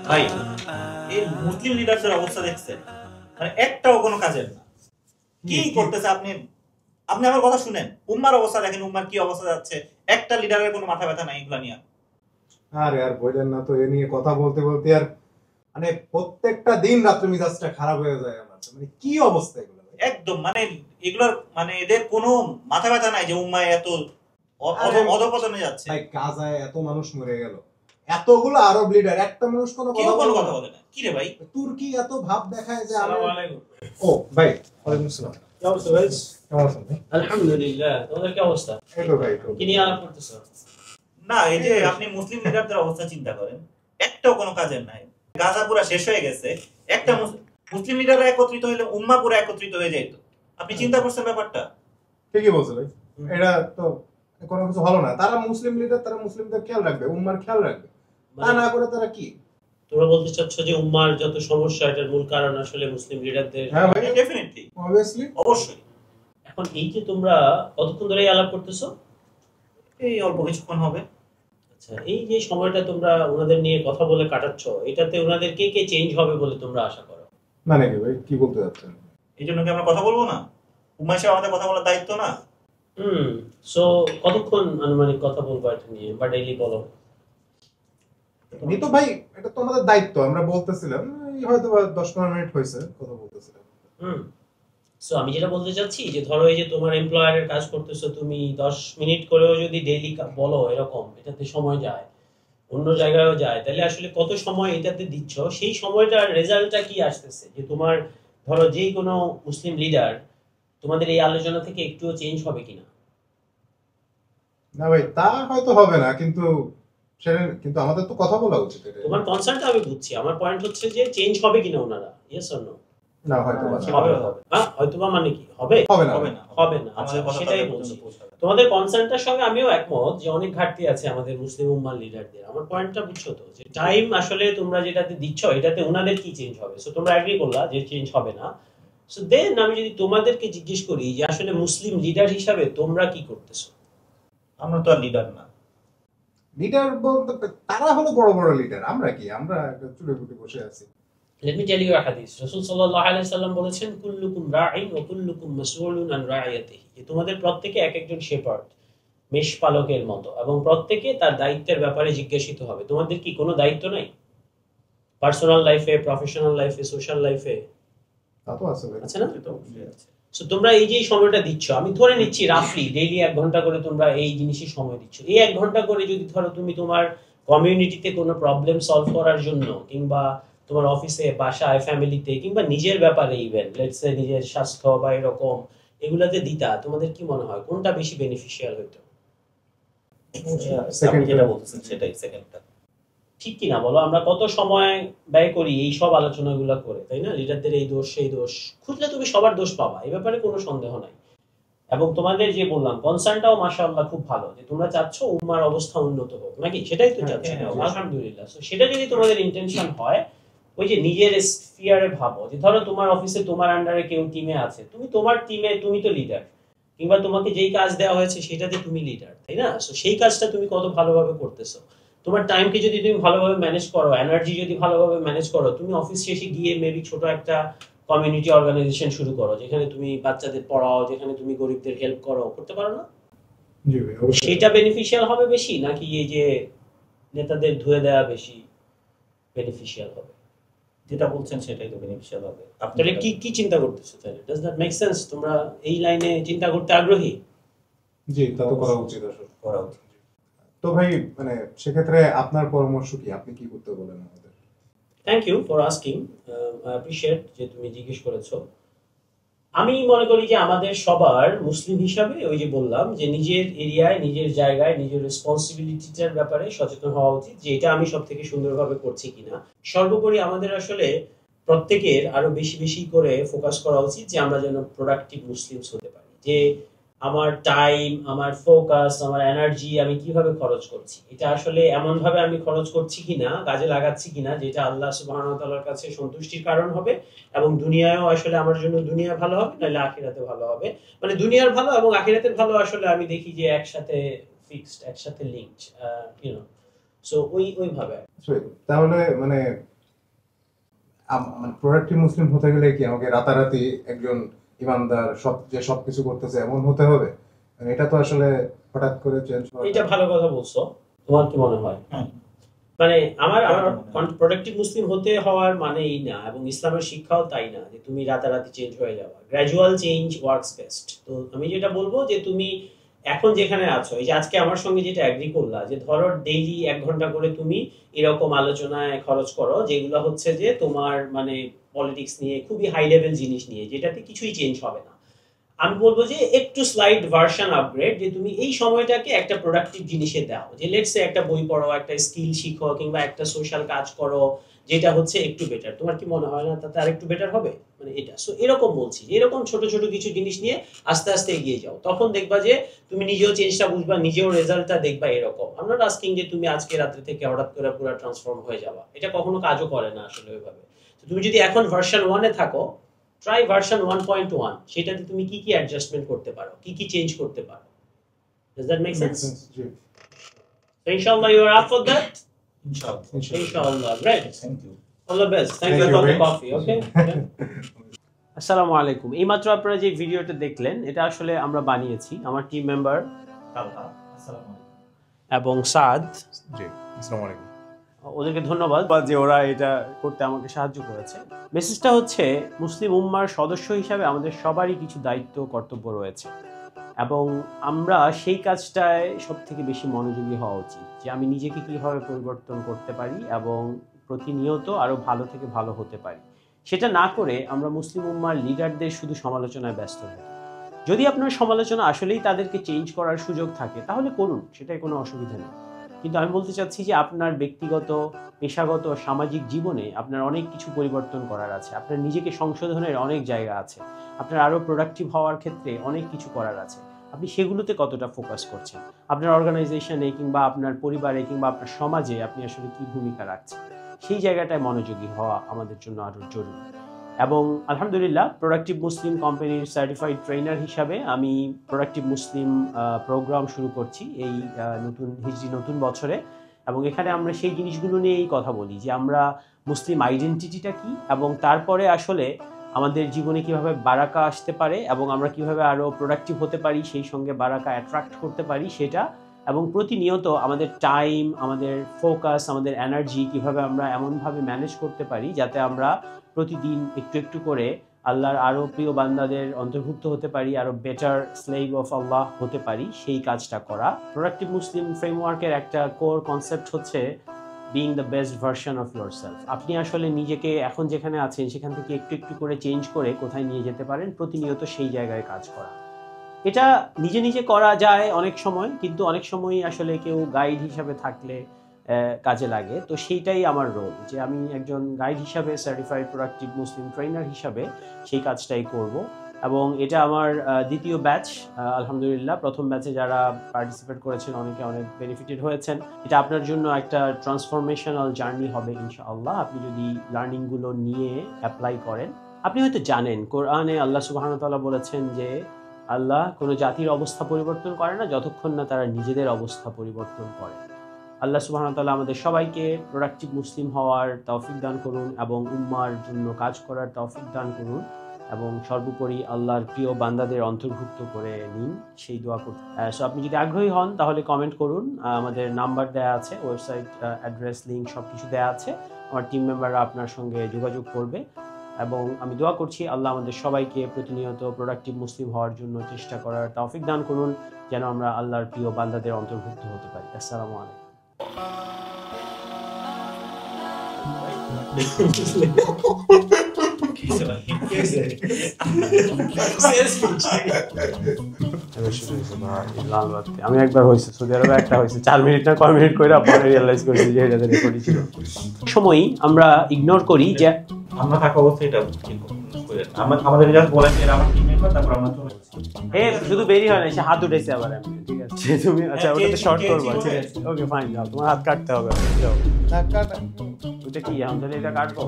ভাই, এই মুসলিম লিডারদের অবস্থা দেখছেন? মানে একটাও কোনো কাজের না। কি করতেছে আপনি? আপনি আমার কথা শুনেন, উম্মার অবস্থা দেখেন, উম্মার কি অবস্থা যাচ্ছে। একটা লিডারের কোনো মাথা ব্যথা নাই এগুলা নিয়ে। আরে আর বললেন না তো, এ নিয়ে কথা বলতে বলতে আর মানে প্রত্যেকটা দিন রাত্রে মিজাজটা খারাপ হয়ে যায় আমার। মানে কি অবস্থা এগুলো একদম, মানে এগুলোর মানে এদের কোনো মাথা ব্যথা নাই যে উম্মায় এত অধপতনে যাচ্ছে। ভাই, গাজায় এত মানুষ মরে গেল, এতগুলো আরব লিডার, একটা মানুষ কোনো কথা বলে না। কি রে ভাই, তুর্কি এত ভাব দেখায় যে আসসালামু আলাইকুম। ও ভাই, ওয়ালাইকুম আসসালাম। কি অবস্থা ভাই? কেমন আছেন ভাই? আলহামদুলিল্লাহ। তোমাদের কি অবস্থা? এই তো ভাই, কি নিয়ে আলাপ করতেছো? না এই যে আপনি মুসলিম লিডারদের অবস্থা চিন্তা করেন, একটাও কোনো কাজের নাই। গাজা পুরা শেষ হয়ে গেছে, একটা মুসলিম লিডাররা একত্রিত হইলে উম্মা পুরা একত্রিত হয়ে যেত। আপনি চিন্তা করছেন ব্যাপারটা? ঠিকই বলছে ভাই, এটা তো কোনো কিছু হলো না। তারা মুসলিম লিডার, তারা মুসলিমদের খেয়াল রাখবে, উম্মার খেয়াল রাখবে, তা না করে তারা কি? তোমরা বলতে চাচ্ছ যে উম্মার যত সমস্যা এটার মূল কারণ আসলে মুসলিম লিডারদের? হ্যাঁ ভাই, ডেফিনেটলি, অবভিয়াসলি, অবশ্যই। এখন এই যে তোমরা কতক্ষণ ধরে আলাপ করতেছো? এই অল্প কিছুক্ষণ হবে। আচ্ছা, এই যে সময়টা তোমরা ওনাদের নিয়ে কথা বলে কাটাচ্ছ, এটাতে ওনাদের কে কে চেঞ্জ হবে বলে তোমরা আশা করো? মানে কি ভাই, কি বলতে যাচ্ছেন? এই জন্য কি আমরা কথা বলবো না? উম্মা সাহেব আমাদের কথা বলার দায়িত্ব না? সো কতক্ষণ আনুমানিক কথা বলবো এটা নিয়ে, বা ডেইলি বলো? এই তো ভাই, এটা তো আমাদের দায়িত্ব। আমরা বলতেছিলাম এই হয়তো 10-15 মিনিট হয়েছে কথা বলতেছিলাম। সো আমি যেটা বলতে চাচ্ছি যে ধরো এই যে তোমার এমপ্লয়ারের কাজ করতেছো, তুমি 10 মিনিট করেও যদি ডেইলি বলো এরকম, এটাতে সময় যায়, অন্য জায়গায়ও যায়, তাহলে আসলে কত সময় এটাতে দিচ্ছ, সেই সময়টার রেজাল্টটা কি আসতেছে? যে তোমার ধরো যেই কোনো মুসলিম লিডার তোমাদের এই আলোচনা থেকে একটুও চেঞ্জ হবে কিনা? না ভাই, তা হয়তো হবে না, কিন্তু সেটা কিন্তু আমাদের তো কথা বলা উচিত। তোমার কনসার্নটা আমি বুঝছি, আমার পয়েন্ট হচ্ছে যে চেঞ্জ হবে কিনা ওনারা, ইয়েস অর নো? না, হয়তো হবে। হয়তোবা মানে কি হবে? হবে না। আচ্ছা, সেটাই বলছি। তোমাদের কনসার্নটার সঙ্গে আমিও একমত যে অনেক ঘাটতি আছে আমাদের মুসলিম উম্মার লিডারদের। আমার পয়েন্টটা বুঝছো তো, যে টাইম আসলে তোমরা যেটাতে দিচ্ছ এটাতে ওনাদের কি চেঞ্জ হবে? সো তোমরা এগ্রি করলা যে চেঞ্জ হবে না। সো দেন আমি যদি তোমাদেরকে জিজ্ঞেস করি যে আসলে মুসলিম লিডার হিসাবে তোমরা কি করতেছো? আমরা তো আর লিডার না। লিডার বলতে তারা হলো বড় বড় লিডার, আমরা কি? আমরা একটা চুলে বুটে বসে আছি। Let me tell you a hadith. রাসূল সাল্লাল্লাহু আলাইহি ওয়াসাল্লাম বলেছেন, কুল্লুকুম রাঈন ওয়া কুল্লুকুম মাসউলুন আন রাইয়াতিহি। যে তোমাদের প্রত্যেকে এক একজন শেপার্ড, মেষপালকের মতো, এবং প্রত্যেকে তার দায়িত্বের ব্যাপারে জিজ্ঞাসিত হবে। তোমাদের কি কোনো দায়িত্ব নাই? পার্সোনাল লাইফে, প্রফেশনাল লাইফে, সোশ্যাল লাইফে? তা তো আছে ভাই। আছে না? সো তোমরা এই যে সময়টা দিচ্ছ, আমি ধরে নিচ্ছি রাফলি ডেইলি 1 ঘন্টা করে তোমরা এই জিনিসই সময় দিচ্ছ। এই 1 ঘন্টা করে যদি ধরো তুমি তোমার কমিউনিটিতে কোনো প্রবলেম সলভ করার জন্য, কিংবা তোমার অফিসে, বাসায়, ফ্যামিলিতে, কিংবা নিজের ব্যাপারে, ইভেন লেটস সে নিজের স্বাস্থ্য বা এরকম, এগুলাতে দিতা, তোমাদের কি মনে হয় কোনটা বেশি বেনিফিশিয়াল হইতো? যেটা বলতেছেন সেটাই, সেকেন্ডটা। ঠিক কি না বলো? আমরা কত সময় ব্যয় করি এই সব আলোচনাগুলো করে, তাই না? লিডারদের এই দোষ সেই দোষ, খুঁজলে তুমি সবার দোষ পাবা, এই ব্যাপারে কোনো সন্দেহ নাই। এবং তোমাদের যে বললাম কনসার্নটাও মাশাআল্লাহ খুব ভালো, যে তোমরা চাচ্ছ উম্মার অবস্থা উন্নত হোক, নাকি? সেটাই তো চাচ্ছ? আলহামদুলিল্লাহ। সো সেটা যদি তোমাদের ইন্টেনশন হয়, ওই যে নিজের স্ফিয়ারে ভাবো, যে ধরো তোমার অফিসে তোমার আন্ডারে কেউ টিমে আছে, তুমি তোমার টিমে তুমি তো লিডার, কিংবা তোমাকে যেই কাজ দেওয়া হয়েছে সেটাতে তুমি লিডার, তাই না? সো সেই কাজটা তুমি কত ভালোভাবে করতেছো। তোমার টাইমকে যদি তুমি ভালোভাবে ম্যানেজ করো, এনার্জি যদি ভালোভাবে ম্যানেজ করো, তুমি অফিস শেষে গিয়ে মেবি ছোট একটা কমিউনিটি অর্গানাইজেশন শুরু করো, যেখানে তুমি বাচ্চাদের পড়াও, যেখানে তুমি গরিবদের হেল্প করো, করতে পারো না? জি ভাই, অবশ্যই। সেটা বেনিফিশিয়াল হবে বেশি, নাকি এই যে নেতাদের ধুয়ে দেওয়া বেশি বেনিফিশিয়াল হবে? যেটা বলছেন সেটাই তো বেনিফিশিয়াল হবে। তাহলে কি কি চিন্তা করতেছো তাহলে? Does that make sense? তোমরা এই লাইনে চিন্তা করতে আগ্রহী? জি, তা তো করা উচিত, আসলে করা উচিত। তো ভাই, মানে সেক্ষেত্রে আপনার পরামর্শ কি? আপনি কি করতে বলেন আমাদের? Thank you for asking, I appreciate যে তুমি জিজ্ঞেস করেছো। আমি মনে করি যে আমাদের সবার মুসলিম হিসাবে, ওই যে বললাম যে নিজের এরিয়ায়, নিজের জায়গায়, নিজের রেসপন্সিবিলিটিটার ব্যাপারে সচেতন হওয়া উচিত, যে এটা আমি সব থেকে সুন্দরভাবে করছি কিনা। সর্বোপরি আমাদের আসলে প্রত্যেকের আরো বেশি বেশি করে ফোকাস করা উচিত যে আমরা যেন প্রোডাক্টিভ মুসলিমস হতে পারি। যে আমার টাইম, আমার ফোকাস, আমার এনার্জি আমি কিভাবে খরচ করছি, এটা আসলে এমন ভাবে আমি খরচ করছি কিনা, কাজে লাগাচ্ছি কিনা, যেটা আল্লাহ সুবহানাহু ওয়া তাআলার কাছে সন্তুষ্টির কারণ হবে, এবং দুনিয়ায়ও আসলে আমার জন্য দুনিয়া ভালো হবে, নাহলে আখিরাতে ভালো হবে। মানে দুনিয়ার ভালো এবং আখিরাতের ভালো আসলে আমি দেখি যে একসাথে ফিক্সড, একসাথে লিঙ্কড, ইউনো। সো ওইভাবে। তাহলে মানে প্রোডাক্টিভ মুসলিম হতে গেলে কি আমাকে রাতারাতি একজন ইমানদার সবকিছু করতেছে এমন হতে হবে? মানে এটা তো আসলে হঠাৎ করে চেঞ্জ হওয়া। এটা ভালো কথা বলছো। তোমার কি মনে হয়? মানে আমার প্রোডাক্টিভ মুসলিম হতে হওয়ার মানে এই না, এবং ইসলামের শিক্ষাও তাই না যে তুমি রাতারাতি চেঞ্জ হয়ে যাবে। Gradual change works best. তো আমি যেটা বলবো যে তুমি এখন যেখানে আছো, এই যে আজকে আমার সঙ্গে যেটা এগ্রি করলা, যে ধরো ডেইলি 1 ঘন্টা করে তুমি এরকম আলোচনায় খরচ করো, যেগুলো হচ্ছে যে তোমার মানে পলিটিক্স নিয়ে, খুবই হাই লেভেল জিনিস নিয়ে, যেটাতে কিছুই চেঞ্জ হবে না। আমি বলবো যে একটু স্লাইড ভার্সন আপগ্রেড, যে তুমি এই সময়টাকে একটা প্রোডাক্টিভ জিনিসে দাও, যে লেটস সে একটা বই পড়ো, একটা স্কিল শিখো, কিংবা একটা সোশ্যাল কাজ করো, যেটা হচ্ছে একটু বেটার। তোমার কি মনে হয় না তাতে আরেকটু বেটার হবে? মানে এটা সো এরকম বলছি, এরকম ছোট ছোট কিছু জিনিস নিয়ে আস্তে আস্তে এগিয়ে যাও, তখন দেখবা যে তুমি নিজেও চেঞ্জটা বুঝবা, নিজেও রেজাল্টটা দেখবা। এরকম আমরা আস্কিং যে তুমি আজকে রাত্রে থেকে হঠাৎ করে পুরো ট্রান্সফর্ম হয়ে যাবা, এটা কখনো কাজও করে না আসলে ওইভাবে। তো তুমি যদি এখন ভার্সন 1 এ থাকো, ট্রাই ভার্সন 1.1, সেটাতে তুমি কি কি অ্যাডজাস্টমেন্ট করতে পারো, কি কি চেঞ্জ করতে পারো। Does that make sense? So inshallah you are up for that? Inshallah. Great. Thank you. All the best. Thank you for the coffee. Okay. আসসালামু আলাইকুম। এইমাত্র আপনারা যে ভিডিওটা দেখলেন, এটা আসলে আমরা বানিয়েছি আমার টিম মেম্বার এবং সাদ। জি, আসসালামু আলাইকুম। ওদেরকে ধন্যবাদ যে ওরা এটা করতে আমাকে সাহায্য করেছে। মেসেজটা হচ্ছে, মুসলিম উম্মার সদস্য হিসাবে আমাদের সবারই কিছু দায়িত্ব কর্তব্য রয়েছে, এবং আমরা সেই কাজটায় সব থেকে বেশি মনোযোগী হওয়া উচিত, যে আমি নিজেকে কীভাবে পরিবর্তন করতে পারি এবং প্রতিনিয়ত আরও ভালো থেকে ভালো হতে পারি। সেটা না করে আমরা মুসলিম উম্মার লিডারদের শুধু সমালোচনায় ব্যস্ত থাকি। যদি আপনার সমালোচনা আসলেই তাদেরকে চেঞ্জ করার সুযোগ থাকে তাহলে করুন, সেটাই কোনো অসুবিধা নেই। কিন্তু আমি বলতে চাচ্ছি যে আপনার ব্যক্তিগত, পেশাগত, সামাজিক জীবনে আপনার অনেক কিছু পরিবর্তন করার আছে, আপনার নিজেকে সংশোধনের অনেক জায়গা আছে, আপনার আরও প্রোডাক্টিভ হওয়ার ক্ষেত্রে অনেক কিছু করার আছে। আপনি সেগুলোতে কতটা ফোকাস করছেন? আপনার অর্গানাইজেশনে কিংবা আপনার পরিবারে কিংবা আপনার সমাজে আপনি আসলে কি ভূমিকা রাখছেন, সেই জায়গাটায় মনোযোগী হওয়া আমাদের জন্য আরও জরুরি। এবং আলহামদুলিল্লাহ, প্রোডাক্টিভ মুসলিম কোম্পানির সার্টিফাইড ট্রেনার হিসাবে আমি প্রোডাক্টিভ মুসলিম প্রোগ্রাম শুরু করছি এই নতুন বছরে। এবং এখানে আমরা সেই জিনিসগুলো নিয়েই কথা বলি, যে আমরা মুসলিম আইডেন্টিটিটা কি, এবং তারপরে আসলে আমাদের জীবনে কিভাবে বারাকা আসতে পারে এবং আমরা কিভাবে আরও প্রোডাক্টিভ হতে পারি, সেই সঙ্গে বারাকা অ্যাট্রাক্ট করতে পারি সেটা, এবং প্রতিনিয়ত আমাদের টাইম, আমাদের ফোকাস, আমাদের এনার্জি কিভাবে আমরা এমনভাবে ম্যানেজ করতে পারি যাতে আমরা প্রতিদিন একটু একটু করে আল্লাহর আরও প্রিয় বান্দাদের অন্তর্ভুক্ত হতে পারি, আরও বেটার স্লেভ অফ আল্লাহ হতে পারি, সেই কাজটা করা। প্রোডাক্টিভ মুসলিম ফ্রেমওয়ার্কের একটা কোর কনসেপ্ট হচ্ছে being the best version of yourself. আপনি আসলে নিজেকে এখন যেখানে আছেন সেখান থেকে একটু একটু করে চেঞ্জ করে কোথায় নিয়ে যেতে পারেন, প্রতিনিয়ত সেই জায়গায় কাজ করা। এটা নিজে নিজে করা যায় অনেক সময়, কিন্তু অনেক সময়ই আসলে কেউ গাইড হিসাবে থাকলে কাজে লাগে। তো সেইটাই আমার রোল, যে আমি একজন গাইড হিসাবে, সার্টিফাইড প্রোডাক্টিভ মুসলিম ট্রেনার হিসাবে সেই কাজটাই করব। এবং এটা আমার দ্বিতীয় ব্যাচ। আলহামদুলিল্লাহ, প্রথম ব্যাচে যারা পার্টিসিপেট করেছেন অনেকে অনেক বেনিফিটেড হয়েছেন। এটা আপনার জন্য একটা ট্রান্সফরমেশনাল জার্নি হবে ইনশাআল্লাহ, আপনি যদি লার্নিংগুলো নিয়ে অ্যাপ্লাই করেন। আপনি হয়তো জানেন, কোরআনে আল্লাহ সুবহানাহু ওয়া তাআলা বলেছেন যে আল্লাহ কোনো জাতির অবস্থা পরিবর্তন করে না যতক্ষণ না তারা নিজেদের অবস্থা পরিবর্তন করে। আল্লাহ সুবহানাহু ওয়া তাআলা আমাদের সবাইকে প্রোডাক্টিভ মুসলিম হওয়ার তৌফিক দান করুন এবং উম্মার জন্য কাজ করার তৌফিক দান করুন, এবং সর্বোপরি আল্লাহর প্রিয় বান্দাদের অন্তর্ভুক্ত করে নিন, সেই দোয়া করুন। সো আপনি যদি আগ্রহী হন তাহলে কমেন্ট করুন, আমাদের নাম্বার দেওয়া আছে, ওয়েবসাইট অ্যাড্রেস, লিঙ্ক সব কিছু দেওয়া আছে। আমার টিম মেম্বাররা আপনার সঙ্গে যোগাযোগ করবে, এবং আমি দোয়া করছি আল্লাহ আমাদের সবাইকে প্রতিনিয়ত প্রোডাক্টিভ মুসলিম হওয়ার জন্য চেষ্টা করার তৌফিক দান করুন, যেন আমরা আল্লাহর প্রিয় বান্দাদের অন্তর্ভুক্ত হতে পারি। আসসালামু আলাইকুম। আমি একবার হয়েছে সৌদি আরবে, একটা হয়েছে 4 মিনিট না কয় মিনিট করে পরে রিয়েলাইজ করছি যে এটা রেকর্ডিং ছিল। সময়ই আমরা ইগনোর করি যে আমরা থাকা অবস্থায় এটা আমাদের জাস্ট বলেন যে আমার টিম মেম্বার, তারপর আমরা চলে যাচ্ছি। শুধু বেরি হয় না, সে হাত উঠেছে আবার এমনি। ঠিক আছে, তুমি আচ্ছা ওটাতে শর্ট করবা। ঠিক আছে, ওকে ফাইন, যাও, তোমার হাত কাটতে হবে। যাও, ওটা কি আমাদের এটা কাটবো।